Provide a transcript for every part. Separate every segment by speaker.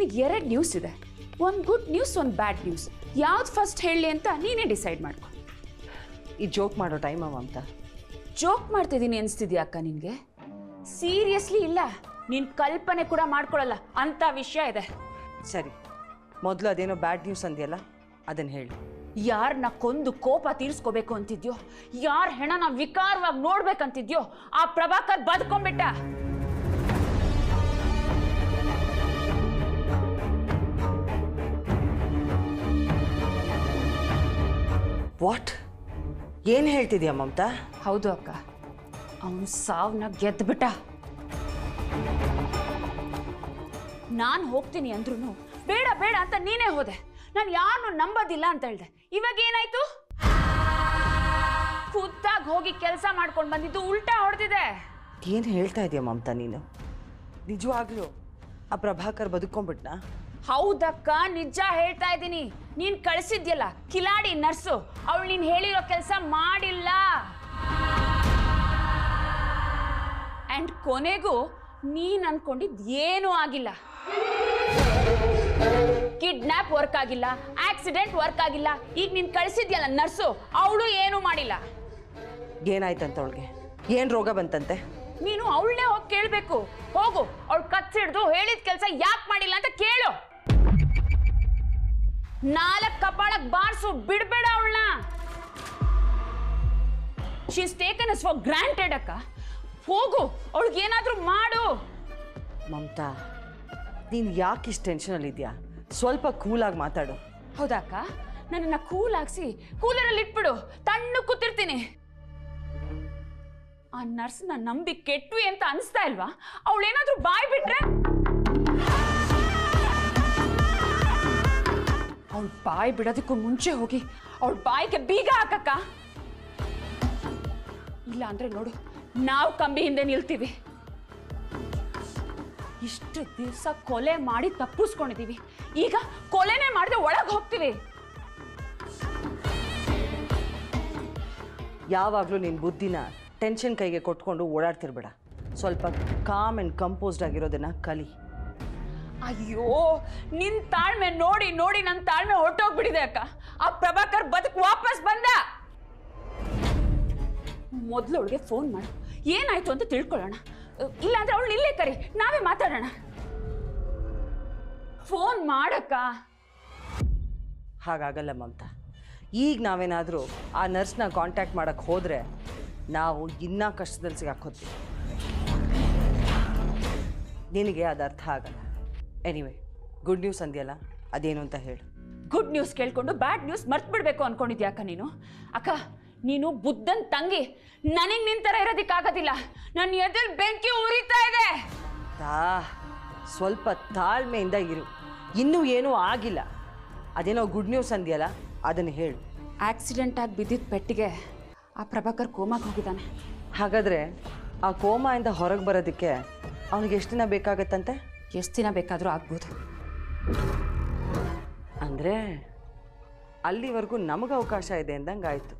Speaker 1: ಈಗ 2 ನ್ಯೂಸ್ ಇದೆ, ಒಂದು ಗುಡ್ ನ್ಯೂಸ್, ಒಂದು ಬ್ಯಾಡ್ ನ್ಯೂಸ್. ಯಾವ್ದು ಫಸ್ಟ್ ಹೇಳಲಿ ಅಂತ ನೀನೇ ಡಿಸೈಡ್ ಮಾಡ್ಕೊ.
Speaker 2: ಈ ಜೋಕ್ ಮಾಡೋ ಟೈಮ್ ಅಂತ
Speaker 1: ಜೋಕ್ ಮಾಡ್ತಿದ್ದೀನಿ ಅನಿಸ್ತಿದ್ಯಾ ಅಕ್ಕ ನಿನಗೆ? ಸೀರಿಯಸ್ಲಿ ಇಲ್ಲ, ನೀನು ಕಲ್ಪನೆ ಕೂಡ ಮಾಡ್ಕೊಳ್ಳಲ್ಲ ಅಂತ ವಿಷಯ ಇದೆ.
Speaker 2: ಸರಿ, ಮೊದಲು ಅದೇನೋ ಬ್ಯಾಡ್ ನ್ಯೂಸ್ ಅಂದ್ಯಲ್ಲ, ಅದನ್ನು ಹೇಳಿ.
Speaker 1: ಯಾರನ್ನ ಕೊಂದು ಕೋಪ ತೀರಿಸ್ಕೋಬೇಕು ಅಂತಿದ್ಯೋ, ಯಾರ ಹೆಣನ ವಿಕಾರವಾಗಿ ನೋಡ್ಬೇಕಂತಿದ್ಯೋ, ಆ ಪ್ರಭಾಕರ್ ಬದುಕೊಂಡ್ಬಿಟ್ಟ.
Speaker 2: ವಾಟ್? ಏನು ಹೇಳ್ತಿದ್ಯಾ ಮಮತಾ?
Speaker 1: ಹೌದು ಅಕ್ಕ, ಅವನು ಸಾವನ್ನ ಗೆದ್ದುಬಿಟ್ಟ. ನಾನು ಹೋಗ್ತೀನಿ ಅಂದ್ರೂ ಬೇಡ ಬೇಡ ಅಂತ ನೀನೇ ಹೋದೆ. ನಾನು ಯಾರನ್ನು ನಂಬೋದಿಲ್ಲ ಅಂತ ಹೇಳ್ದೆ. ಇವಾಗ ಏನಾಯ್ತು? ಖುದ್ದಾಗಿ ಹೋಗಿ ಕೆಲಸ ಮಾಡ್ಕೊಂಡು ಬಂದಿದ್ದು ಉಲ್ಟಾ ಹೊಡೆದಿದೆ.
Speaker 2: ಏನು ಹೇಳ್ತಾ ಇದೆಯಾ ಮಮತಾ ನೀನು? ನಿಜವಾಗ್ಲೂ ಆ ಪ್ರಭಾಕರ್ ಬದುಕೊಂಡ್ಬಿಟ್ನಾ?
Speaker 1: ಹೌದಕ್ಕ, ನಿಜ ಹೇಳ್ತಾ ಇದ್ದೀನಿ. ನೀನ್ ಕಳಿಸಿದ್ಯಲ್ಲ ಕಿಲಾಡಿ ನರ್ಸು, ಅವಳು ನೀನ್ ಹೇಳಿರೋ ಕೆಲಸ ಮಾಡಿಲ್ಲ. ಅಂಡ್ ಕೊನೆಗೂ ನೀನ್ ಅನ್ಕೊಂಡಿದ್ ಏನೂ ಆಗಿಲ್ಲ. ಕಿಡ್ನಾಪ್ ವರ್ಕ್ ಆಗಿಲ್ಲ, ಆಕ್ಸಿಡೆಂಟ್ ವರ್ಕ್ ಆಗಿಲ್ಲ. ಈಗ ನೀನ್ ಕಳಿಸಿದ್ಯಲ್ಲ ನರ್ಸು, ಅವಳು ಏನೂ ಮಾಡಿಲ್ಲ.
Speaker 2: ಏನಾಯ್ತಂತ ಅವಳಿಗೆ? ಏನು ರೋಗ ಬಂತಂತೆ?
Speaker 1: ನೀನು ಅವಳನ್ನೇ ಹೋಗಿ ಕೇಳಬೇಕು. ಹೋಗು, ಅವಳು ಕಚ್ಚಿಡ್ದು ಹೇಳಿದ ಕೆಲಸ ಯಾಕೆ ಮಾಡಿಲ್ಲ ಅಂತ ಕೇಳು. 4 ಕಪಾಳಕ್ ಬಾರ್ಸು, ಬಿಡ್ಬೇಡ ಅವಳನ್ನ. She's taken us for granted ಅಕ್ಕ. ಹೋಗು, ಅವಳಿಗೆ ಏನಾದ್ರೂ ಮಾಡು.
Speaker 2: ಮಮತಾ, ನೀನು ಯಾಕೆ ಇಷ್ಟು ಟೆನ್ಷನಲ್ಲಿದ್ಯಾ? ಸ್ವಲ್ಪ ಕೂಲಾಗಿ ಮಾತಾಡು.
Speaker 1: ಹೌದಾಕ, ನನ್ನನ್ನ ಕೂಲ್ ಆಗಿಸಿ ಕೂಲರಲ್ಲಿ ಇಟ್ಬಿಡು, ತಣ್ಣು ಕೂತಿರ್ತೀನಿ. ಆ ನರ್ಸ್ನ ನಂಬಿ ಕೆಟ್ವಿ ಅಂತ ಅನಿಸ್ತಾ ಇಲ್ವಾ? ಅವಳೇನಾದ್ರೂ ಬಾಯ್ ಬಿಟ್ರೆ? ಅವಳು ಬಾಯ್ ಬಿಡೋದಕ್ಕೂ ಮುಂಚೆ ಹೋಗಿ ಅವಳ ಬಾಯಿಗೆ ಬೀಗ ಹಾಕಕ್ಕ. ಇಲ್ಲ ಅಂದ್ರೆ ನೋಡು, ನಾವು ಕಂಬಿ ಹಿಂದೆ ನಿಲ್ತೀವಿ. ಇಷ್ಟು ದಿವಸ ಕೊಲೆ ಮಾಡಿ ತಪ್ಪಿಸ್ಕೊಂಡಿದೀವಿ, ಈಗ ಕೊಲೆನೇ ಮಾಡದೆ ಒಳಗೆ ಹೋಗ್ತೀವಿ.
Speaker 2: ಯಾವಾಗಲೂ ನಿನ್ನ ಬುದ್ಧಿನ ಟೆನ್ಷನ್ ಕೈಗೆ ಕೊಟ್ಕೊಂಡು ಓಡಾಡ್ತಿರ್ಬೇಡ. ಸ್ವಲ್ಪ ಕಾಮ್ ಆ್ಯಂಡ್ ಕಂಪೋಸ್ಡ್ ಆಗಿರೋದನ್ನ ಕಲಿ.
Speaker 1: ಅಯ್ಯೋ, ನಿನ್ ತಾಳ್ಮೆ ನೋಡಿ ನೋಡಿ ನನ್ನ ತಾಳ್ಮೆ ಹೊರಟೋಗ್ಬಿಟ್ಟಿದೆ ಅಕ್ಕ. ಆ ಪ್ರಭಾಕರ್ ಬದುಕು ವಾಪಸ್ ಬಂದ. ಮೊದಲು ಅವಳಿಗೆ ಫೋನ್ ಮಾಡು, ಏನಾಯ್ತು ಅಂತ ತಿಳ್ಕೊಳ್ಳೋಣ. ಇಲ್ಲಾಂದ್ರೆ ಅವಳು ಇಲ್ಲೇ ಕರಿ, ನಾವೇ ಮಾತಾಡೋಣ. ಫೋನ್ ಮಾಡಕ್ಕ.
Speaker 2: ಹಾಗಾಗಲ್ಲ ಮಮತಾ. ಈಗ ನಾವೇನಾದರೂ ಆ ನರ್ಸ್ನ ಕಾಂಟ್ಯಾಕ್ಟ್ ಮಾಡೋಕ್ಕೆ ಹೋದರೆ ನಾವು ಇನ್ನೂ ಕಷ್ಟದಲ್ಲಿ ಸಿಗಾಕೋತೀವಿ. ನಿನಗೆ ಅದು ಅರ್ಥ ಆಗಲ್ಲ. ಎನಿವೆ, ಗುಡ್ ನ್ಯೂಸ್ ಅಂದ್ಯಲ್ಲ, ಅದೇನು ಅಂತ ಹೇಳು.
Speaker 1: ಗುಡ್ ನ್ಯೂಸ್ ಕೇಳ್ಕೊಂಡು ಬ್ಯಾಡ್ ನ್ಯೂಸ್ ಮರ್ತು ಬಿಡ್ಬೇಕು ಅನ್ಕೊಂಡಿದ್ಯಾ ಅಕ್ಕ ನೀನು? ಅಕ್ಕ, ನೀನು ಬುದ್ಧನ್ ತಂಗಿ, ನನಗೆ ನಿನ್ ಥರ ಇರೋದಕ್ಕಾಗೋದಿಲ್ಲ. ನನ್ನ ಎದೆಲ್ ಬೆಂಕಿ ಉರಿತಾ ಇದೆ.
Speaker 2: ಸ್ವಲ್ಪ ತಾಳ್ಮೆಯಿಂದ ಇರು, ಇನ್ನೂ ಏನೂ ಆಗಿಲ್ಲ. ಅದೇನೋ ಗುಡ್ ನ್ಯೂಸ್ ಅಂದ್ಯಲ್ಲ, ಅದನ್ನು ಹೇಳು.
Speaker 1: ಆಕ್ಸಿಡೆಂಟ್ ಆಗಿ ಬಿದ್ದಿದ್ದ ಪೆಟ್ಟಿಗೆ ಆ ಪ್ರಭಾಕರ್ ಕೋಮಾಗೆ ಹೋಗಿದ್ದಾನೆ.
Speaker 2: ಹಾಗಾದರೆ ಆ ಕೋಮಾಯಿಂದ ಹೊರಗೆ ಬರೋದಕ್ಕೆ ಅವನಿಗೆ ಎಷ್ಟು ದಿನ ಬೇಕಾಗತ್ತಂತೆ?
Speaker 1: ಎಷ್ಟು ದಿನ ಬೇಕಾದರೂ ಆಗ್ಬೋದು.
Speaker 2: ಅಂದರೆ ಅಲ್ಲಿವರೆಗೂ ನಮಗೆ ಅವಕಾಶ ಇದೆ ಅಂದಂಗೆ ಆಯಿತು.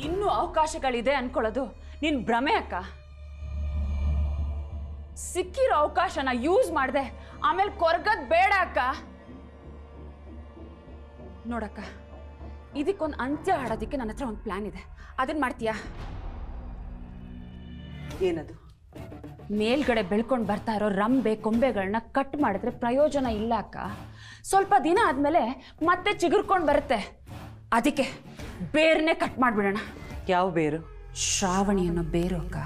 Speaker 1: ಇನ್ನೂ ಅವಕಾಶಗಳಿದೆ ಅನ್ಕೊಳ್ಳೋದು ನಿನ್ನ ಭ್ರಮೆ ಅಕ್ಕ. ಸಿಕ್ಕಿರೋ ಅವಕಾಶನ ಯೂಸ್ ಮಾಡಿದೆ ಆಮೇಲೆ ಕೊರಗದ್ ಬೇಡ ಅಕ್ಕ. ನೋಡಕ್ಕ, ಇದಕ್ಕೊಂದು ಅಂತ್ಯ ಆಡೋದಕ್ಕೆ ನನ್ನ ಹತ್ರ ಒಂದು ಪ್ಲಾನ್ ಇದೆ. ಅದನ್ನ ಮಾಡ್ತೀಯಾ?
Speaker 2: ಏನದು?
Speaker 1: ಮೇಲ್ಗಡೆ ಬೆಳ್ಕೊಂಡು ಬರ್ತಾ ಇರೋ ರಂಬೆ ಕೊಂಬೆಗಳನ್ನ ಕಟ್ ಮಾಡಿದ್ರೆ ಪ್ರಯೋಜನ ಇಲ್ಲ ಅಕ್ಕ. ಸ್ವಲ್ಪ ದಿನ ಆದಮೇಲೆ ಮತ್ತೆ ಚಿಗುರ್ಕೊಂಡು ಬರುತ್ತೆ. ಅದಕ್ಕೆ ಬೇರ್ನೇ ಕಟ್ ಮಾಡಿಬಿಡೋಣ.
Speaker 2: ಯಾವ ಬೇರು?
Speaker 1: ಶ್ರಾವಣಿ ಅನ್ನೋ ಬೇರು ಅಕ್ಕ.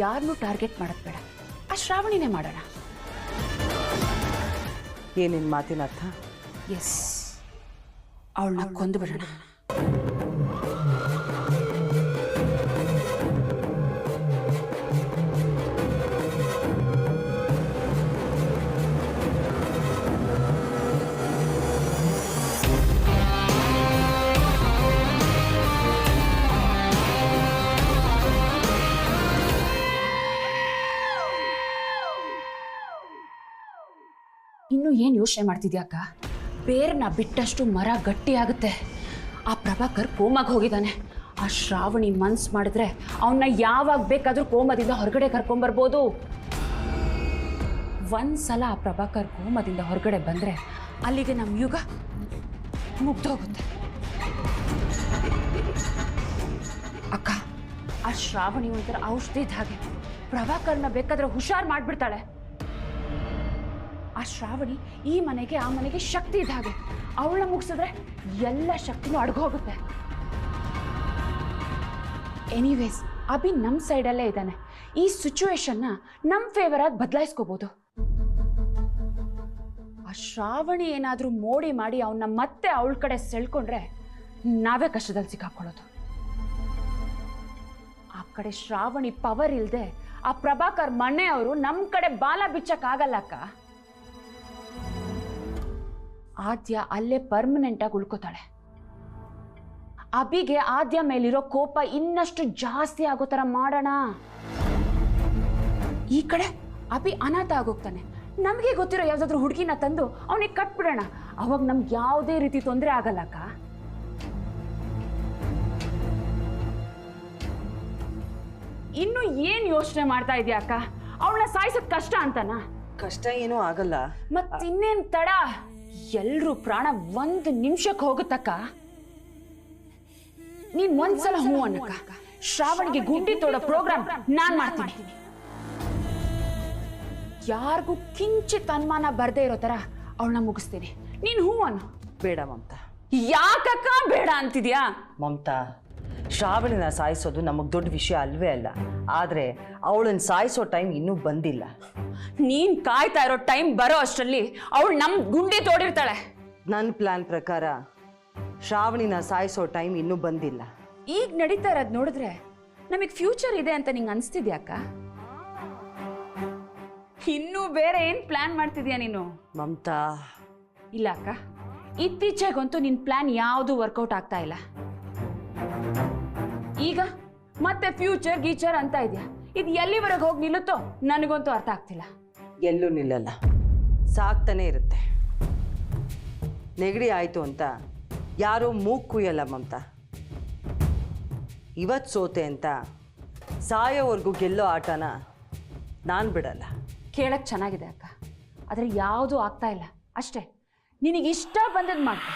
Speaker 1: ಯಾರನ್ನೂ ಟಾರ್ಗೆಟ್ ಮಾಡೋದು ಬೇಡ, ಆ ಶ್ರಾವಣಿನೇ ಮಾಡೋಣ.
Speaker 2: ಏನಿನ್ ಮಾತಿನ ಅರ್ಥ?
Speaker 1: ಎಸ್, ಅವಳನ್ನ ಕೊಂದು ಬಿಡೋಣ. ಇನ್ನು ಏನು ಯೋಚನೆ ಮಾಡ್ತಿದ್ಯಾಕ? ಬೇರ್ನ ಬಿಟ್ಟಷ್ಟು ಮರ ಗಟ್ಟಿ ಆಗುತ್ತೆ. ಆ ಪ್ರಭಾಕರ್ ಕೋಮಾಗಿ ಹೋಗಿದ್ದಾನೆ. ಆ ಶ್ರಾವಣಿ ಮನ್ಸು ಮಾಡಿದ್ರೆ ಅವನ್ನ ಯಾವಾಗ ಬೇಕಾದ್ರೂ ಕೋಮದಿಂದ ಹೊರಗಡೆ ಕರ್ಕೊಂಬರ್ಬೋದು. ಒಂದ್ಸಲ ಆ ಪ್ರಭಾಕರ್ ಕೋಮದಿಂದ ಹೊರಗಡೆ ಬಂದ್ರೆ ಅಲ್ಲಿಗೆ ನಮ್ಮ ಯುಗ ಮುಗ್ದೋಗುತ್ತೆ. ಅಕ್ಕ, ಆ ಶ್ರಾವಣಿ ಒಂಥರ ಔಷಧಿ ಇದ್ದ ಹಾಗೆ. ಪ್ರಭಾಕರ್ನ ಬೇಕಾದ್ರೆ ಹುಷಾರ್ ಮಾಡ್ಬಿಡ್ತಾಳೆ. ಆ ಶ್ರಾವಣಿ ಈ ಮನೆಗೆ ಆ ಮನೆಗೆ ಶಕ್ತಿ ಇದ್ದ ಹಾಗೆ. ಅವಳನ್ನ ಮುಗಿಸಿದ್ರೆ ಎಲ್ಲ ಶಕ್ತಿನೂ ಅಡ್ಗೋಗುತ್ತೆ. ಎನಿವೇಸ್, ಅಭಿ ನಮ್ಮ ಸೈಡಲ್ಲೇ ಇದ್ದಾನೆ. ಈ ಸಿಚುವೇಶನ್ನ ನಮ್ಮ ಫೇವರ್ ಆಗಿ ಬದಲಾಯಿಸ್ಕೋಬಹುದು. ಆ ಶ್ರಾವಣಿ ಏನಾದರೂ ಮೋಡಿ ಮಾಡಿ ಅವನ್ನ ಮತ್ತೆ ಅವಳ ಕಡೆ ಸೆಳ್ಕೊಂಡ್ರೆ ನಾವೇ ಕಷ್ಟದಲ್ಲಿ ಸಿಕ್ಕಾಕೊಳ್ಳೋದು. ಆ ಕಡೆ ಶ್ರಾವಣಿ ಪವರ್ ಇಲ್ಲದೆ ಆ ಪ್ರಭಾಕರ್ ಮನೆಯವರು ನಮ್ಮ ಕಡೆ ಬಾಲ ಬಿಚ್ಚಕ್ಕಾಗಲ್ಲಕ್ಕ. ಆದ್ಯ ಅಲ್ಲೇ ಪರ್ಮನೆಂಟ್ ಆಗಿ ಉಳ್ಕೋತಾಳೆ. ಅಭಿಗೆ ಆದ್ಯ ಮೇಲಿರೋ ಕೋಪ ಇನ್ನಷ್ಟು ಜಾಸ್ತಿ ಆಗೋ ಥರ ಮಾಡೋಣ. ಈ ಕಡೆ ಅಭಿ ಅನಾಥ ಆಗೋಗ್ತಾನೆ. ನಮಗೆ ಗೊತ್ತಿರೋ ಯಾವ್ದಾದ್ರು ಹುಡುಗಿನ ತಂದು ಅವನಿಗೆ ಕಟ್ಬಿಡೋಣ. ಅವಾಗ ನಮ್ಗೆ ಯಾವುದೇ ರೀತಿ ತೊಂದರೆ ಆಗಲ್ಲಕ್ಕ. ಇನ್ನು ಏನ್ ಯೋಚನೆ ಮಾಡ್ತಾ ಇದೆಯಾ ಅಕ್ಕ? ಅವಳನ್ನ ಸಾಯಿಸೋದ್ ಕಷ್ಟ ಅಂತನ?
Speaker 2: ಕಷ್ಟ ಏನೂ ಆಗಲ್ಲ.
Speaker 1: ಮತ್ತಿನ್ನೇನ್ ತಡ? ಎಲ್ರೂ ಪ್ರಾಣ 1 ನಿಮಿಷಕ್ಕೆ ಹೋಗುತ್ತಕ್ಕ. ನೀನ್ ಒಂದ್ಸಲ ಹೂ ಅನ್ನಕ್ಕ. ಶ್ರಾವಣಿಗೆ ಗುಂಡಿ ತೋಡೋ ಪ್ರೋಗ್ರಾಮ್ ನಾನ್ ಮಾಡ್ತೀನಿ. ಯಾರಿಗೂ ಕಿಂಚಿತ್ ಅನುಮಾನ ಬರ್ದೇ ಇರೋ ತರ ಅವಳನ್ನ ಮುಗಿಸ್ತೀನಿ. ನೀನ್ ಹೂ ಅನ್ನು.
Speaker 2: ಬೇಡ ಮಮತಾ.
Speaker 1: ಯಾಕಕ್ಕ ಬೇಡ ಅಂತಿದ್ಯಾ?
Speaker 2: ಮಮತಾ, ಶ್ರಾವಣಿನ ಸಾಯಿಸೋದು ನಮಗೆ ದೊಡ್ಡ ವಿಷಯ ಅಲ್ವೇ ಅಲ್ಲ. ಆದರೆ ಅವಳನ್ನ ಸಾಯಿಸೋ ಟೈಮ್ ಇನ್ನೂ ಬಂದಿಲ್ಲ.
Speaker 1: ನೀನ್ ಕಾಯ್ತಾ ಇರೋ ಟೈಮ್ ಬರೋ ಅಷ್ಟರಲ್ಲಿ ಅವಳು ನಮ್ ಗುಂಡಿ ತೋಡಿರ್ತಾಳೆ.
Speaker 2: ನನ್ನ ಪ್ಲಾನ್ ಪ್ರಕಾರ ಶ್ರಾವಣಿನ ಸಾಯಿಸೋ ಟೈಮ್ ಇನ್ನೂ ಬಂದಿಲ್ಲ.
Speaker 1: ಈಗ ನಡೀತಾ ಇರೋದು ನೋಡಿದ್ರೆ ನಮಗೆ ಫ್ಯೂಚರ್ ಇದೆ ಅಂತ ನಿಂಗೆ ಅನಿಸ್ತಿದ್ಯಾಕ? ಇನ್ನೂ ಬೇರೆ ಏನ್ ಪ್ಲಾನ್ ಮಾಡ್ತಿದ್ಯಾ ನೀನು?
Speaker 2: ಮಮತಾ,
Speaker 1: ಇಲ್ಲ ಅಕ್ಕ, ಇತ್ತೀಚೆಗಂತೂ ನಿನ್ ಪ್ಲಾನ್ ಯಾವುದು ವರ್ಕೌಟ್ ಆಗ್ತಾ ಇಲ್ಲ. ಈಗ ಮತ್ತೆ ಫ್ಯೂಚರ್ ಗೀಚರ್ ಅಂತ ಇದೆಯಾ? ಇದು ಎಲ್ಲಿವರೆಗೆ ಹೋಗಿ ನಿಲ್ಲುತ್ತೋ ನನಗಂತೂ ಅರ್ಥ ಆಗ್ತಿಲ್ಲ.
Speaker 2: ಎಲ್ಲೂ ನಿಲ್ಲಲ್ಲ, ಸಾಕ್ತಾನೆ ಇರುತ್ತೆ. ನೆಗಡಿ ಆಯಿತು ಅಂತ ಯಾರೋ ಮೂಗು ಕುಯ್ಯಲ್ಲ ಮಮತಾ. ಇವತ್ತು ಸೋತೆ ಅಂತ ಸಾಯೋವರೆಗೂ ಗೆಲ್ಲೋ ಆಟನ ನಾನು ಬಿಡಲ್ಲ.
Speaker 1: ಕೇಳಕ್ ಚೆನ್ನಾಗಿದೆ ಅಕ್ಕ, ಆದರೆ ಯಾವುದೂ ಆಗ್ತಾ ಇಲ್ಲ ಅಷ್ಟೇ. ನಿನಗೆ ಇಷ್ಟ ಬಂದದ್ದು ಮಾಡ್ಕೊ.